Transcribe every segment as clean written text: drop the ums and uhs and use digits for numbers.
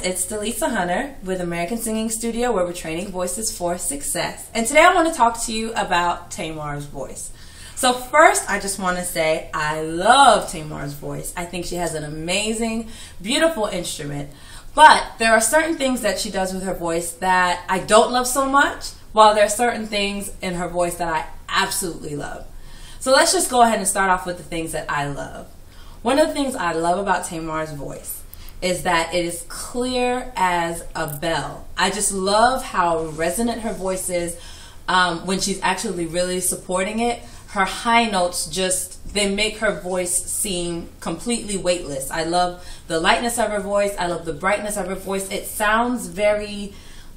it's Delisa Hunter with American Singing Studio, where we're training voices for success. And today I want to talk to you about Tamar's voice. So first, I just want to say I love Tamar's voice. I think she has an amazing, beautiful instrument. But there are certain things that she does with her voice that I don't love so much, while there are certain things in her voice that I absolutely love. So let's just go ahead and start off with the things that I love. One of the things I love about Tamar's voice is that it is clear as a bell. I just love how resonant her voice is when she's actually really supporting it. Her high notes they make her voice seem completely weightless. I love the lightness of her voice. I love the brightness of her voice. It sounds very,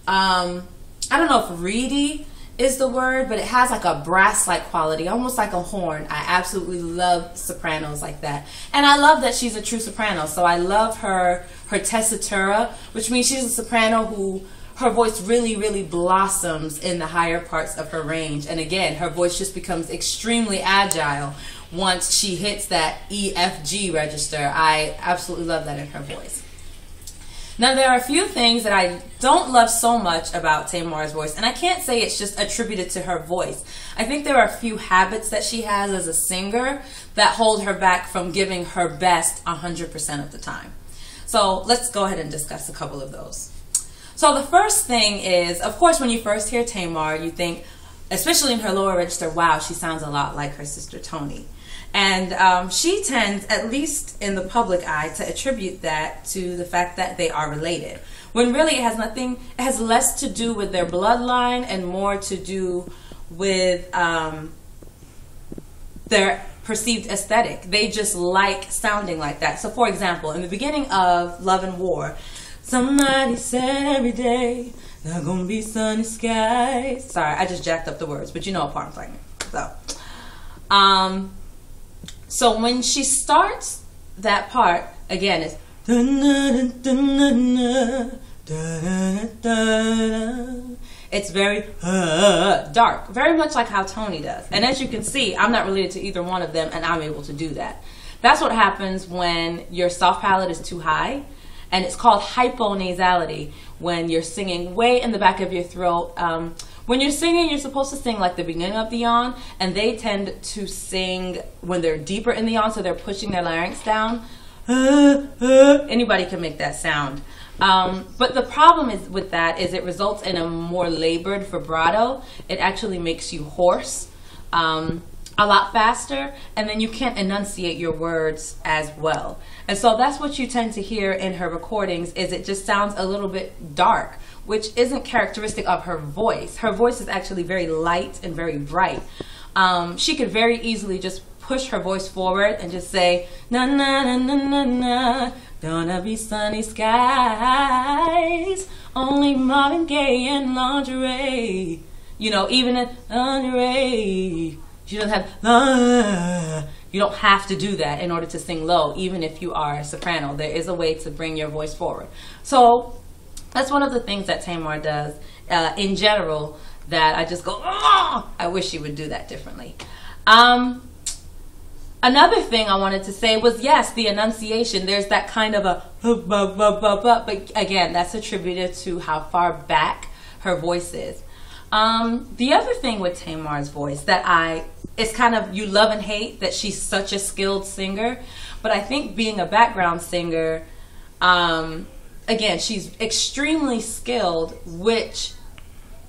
I don't know if reedy is the word, but it has like a brass-like quality, almost like a horn. I absolutely love sopranos like that. And I love that she's a true soprano. So I love her tessitura, which means she's a soprano who her voice really, really blossoms in the higher parts of her range. And again, her voice just becomes extremely agile once she hits that E, F, G register. I absolutely love that in her voice. Now, there are a few things that I don't love so much about Tamar's voice, and I can't say it's just attributed to her voice. I think there are a few habits that she has as a singer that hold her back from giving her best 100% of the time. So let's go ahead and discuss a couple of those. So the first thing is, of course, when you first hear Tamar, you think, especially in her lower register, wow, she sounds a lot like her sister Toni. And she tends, at least in the public eye, to attribute that to the fact that they are related. When really it has less to do with their bloodline and more to do with their perceived aesthetic. They just like sounding like that. So for example, in the beginning of Love and War, somebody said every day, not gonna be sunny skies. Sorry, I just jacked up the words, but you know what part I'm playing. So when she starts that part, again, it's it's very dark, very much like how Toni does. And as you can see, I'm not related to either one of them, and I'm able to do that. That's what happens when your soft palate is too high, and it's called hyponasality, when you're singing way in the back of your throat. When you're singing, you're supposed to sing like the beginning of the yawn, and they tend to sing when they're deeper in the yawn, so they're pushing their larynx down. Anybody can make that sound. But the problem with that is it results in a more labored vibrato. It actually makes you hoarse a lot faster, and then you can't enunciate your words as well. And so that's what you tend to hear in her recordings, is it just sounds a little bit dark, which isn't characteristic of her voice. Her voice is actually very light and very bright. She could very easily just push her voice forward and just say, na na na na na na, gonna be sunny skies, only Marvin Gaye and lingerie. You know, even in lingerie, she doesn't have, you don't have to do that in order to sing low, even if you are a soprano. There is a way to bring your voice forward. So that's one of the things that Tamar does in general that I just go, oh, I wish she would do that differently. Another thing I wanted to say was, yes, the enunciation. There's that kind of a, but again, that's attributed to how far back her voice is. The other thing with Tamar's voice that it's kind of, you love and hate that she's such a skilled singer, but I think being a background singer, again, she's extremely skilled, which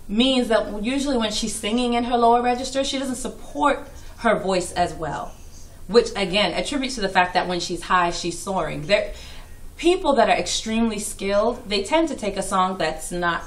means that usually when she's singing in her lower register, she doesn't support her voice as well, which again attributes to the fact that when she's high, she's soaring. People that are extremely skilled, they tend to take a song that's not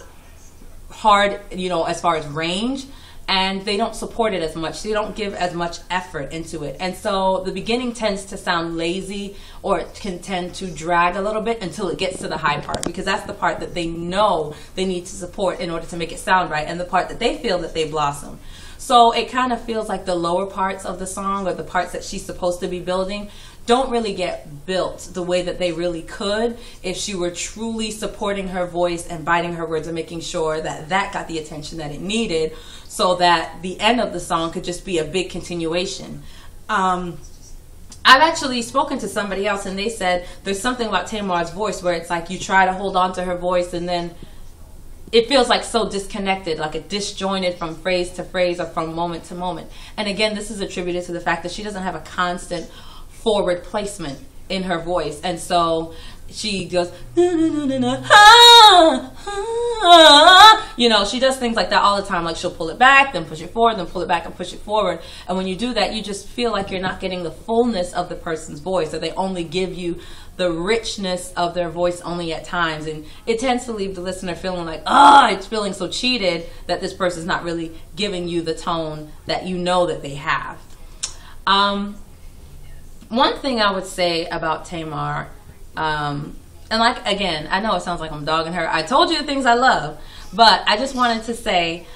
hard, you know, as far as range, and they don't support it as much. They don't give as much effort into it. And so the beginning tends to sound lazy, or it can tend to drag a little bit until it gets to the high part, because that's the part that they know they need to support in order to make it sound right, and the part that they feel that they blossom. So it kind of feels like the lower parts of the song, or the parts that she's supposed to be building, don't really get built the way that they really could if she were truly supporting her voice and biting her words and making sure that that got the attention that it needed, so that the end of the song could just be a big continuation. I've actually spoken to somebody else, and they said there's something about Tamar's voice where it's like you try to hold on to her voice, and then it feels like so disconnected, like a disjointed from phrase to phrase or from moment to moment. And again, this is attributed to the fact that she doesn't have a constant forward placement in her voice. And so she goes, you know, she does things like that all the time. Like she'll pull it back, then push it forward, then pull it back and push it forward. And when you do that, you just feel like you're not getting the fullness of the person's voice, or they only give you the richness of their voice only at times. And it tends to leave the listener feeling like, it's feeling so cheated that this person's not really giving you the tone that you know that they have. One thing I would say about Tamar, and like, again, I know it sounds like I'm dogging her. I told you the things I love, but I just wanted to say,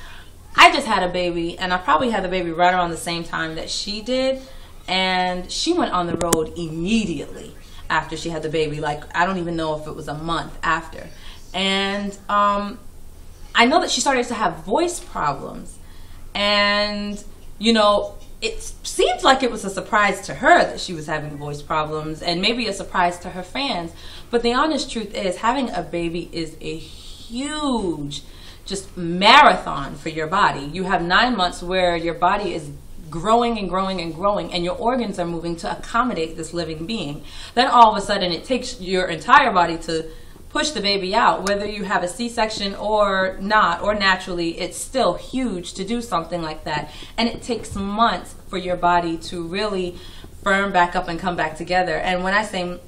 I just had a baby, and I probably had the baby right around the same time that she did, and she went on the road immediately after she had the baby. Like, I don't even know if it was a month after. And I know that she started to have voice problems, and, you know, it seemed like it was a surprise to her that she was having voice problems, and maybe a surprise to her fans. But the honest truth is, having a baby is a huge just marathon for your body. You have 9 months where your body is growing and growing and growing, and your organs are moving to accommodate this living being. Then all of a sudden it takes your entire body to push the baby out. Whether you have a C-section or not, or naturally, it's still huge to do something like that. And it takes months for your body to really firm back up and come back together. And when I say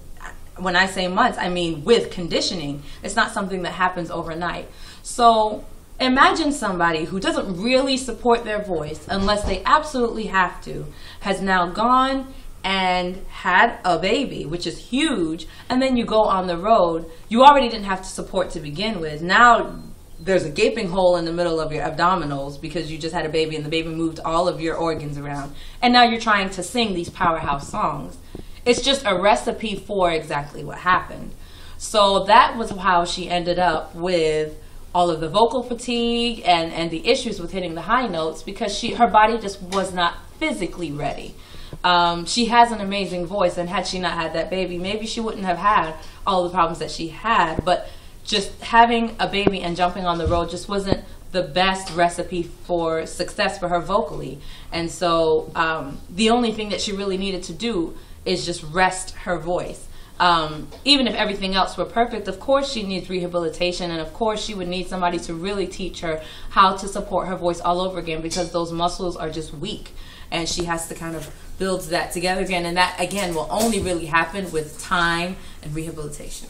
months, I mean with conditioning. It's not something that happens overnight. So imagine somebody who doesn't really support their voice unless they absolutely have to, has now gone and had a baby, which is huge, and then you go on the road. You already didn't have to support to begin with. Now there's a gaping hole in the middle of your abdominals because you just had a baby and the baby moved all of your organs around. And now you're trying to sing these powerhouse songs. It's just a recipe for exactly what happened. So that was how she ended up with all of the vocal fatigue and the issues with hitting the high notes, because her body just was not physically ready. She has an amazing voice, and had she not had that baby, maybe she wouldn't have had all the problems that she had. But just having a baby and jumping on the road just wasn't the best recipe for success for her vocally. And so the only thing that she really needed to do is just rest her voice. Even if everything else were perfect, of course she needs rehabilitation, and of course she would need somebody to really teach her how to support her voice all over again, because those muscles are just weak, and she has to kind of build that together again. And that, again, will only really happen with time and rehabilitation.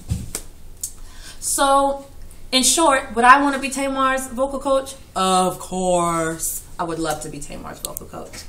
So, in short, would I want to be Tamar's vocal coach? Of course. I would love to be Tamar's vocal coach.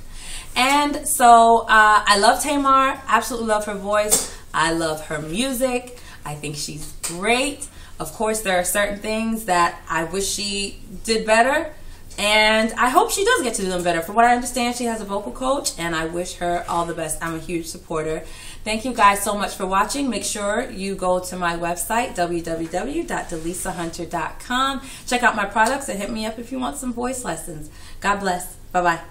And so, I love Tamar. Absolutely love her voice. I love her music. I think she's great. Of course, there are certain things that I wish she did better, and I hope she does get to do them better. From what I understand, she has a vocal coach, and I wish her all the best. I'm a huge supporter. Thank you guys so much for watching. Make sure you go to my website, www.delisahunter.com. Check out my products and hit me up if you want some voice lessons. God bless. Bye-bye.